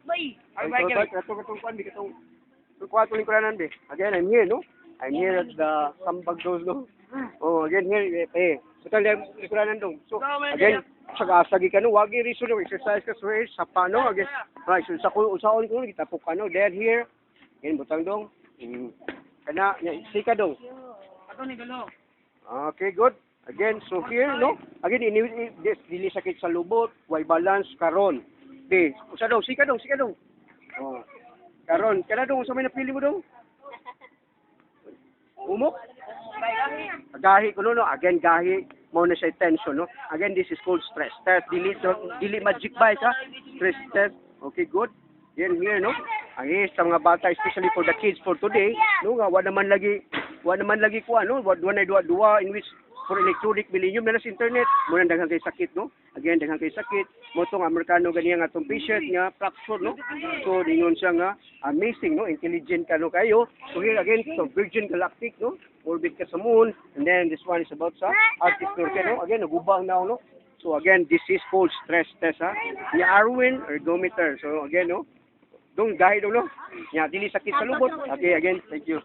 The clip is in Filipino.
Bay. Katong kwan, katong kwarto lingkuranan, be. Again, I'm here, no? I'm here at the Sambag Dose, no? Oh, again, here, Ito lang lingkuranan dong. So, again, sagi ka, no? Wagi reason, no? Exercise ka, swear, sa pano, again. Right, so, usaon ko, kita po ka, no? Dead here. Again, butang dong. Kana, sika dong. Ato ni galo. Okay, good. Again, so here, no? Again, dili sakit sa lubot, why balance, karon. Be, usa dong, sika dong. Oh. Karon, kana dong, sa may napili mo dong? Umok? Gahi ko, no? Again, gahi, mo na siya tension, no? Again, this is called stress test. Dili magic bike, ha? Stress test. Okay, good. Yan, here, no? Ang sa mga bata, especially for the kids for today, no? Wa naman lagi ko, no? Wa na duwa in which for electronic millennium na sa internet, muna daghang kay sakit, no? Again, daghang kay sakit. Motong Amerikano ganiya nga atong patient nga fracture, no? So, ningon siya nga amazing, no? Intelligent ka, no? Kayo. So, here again, so Virgin Galactic, no? Orbit ka sa moon. And then, this one is about sa Arctic Circle, no? Again, nagubang na, no? So, again, this is called stress test, ha? Ni Arwin ergometer. So, again, no? Dong, gahi dong, no? Dili sakit sa lubot. Okay, again, thank you.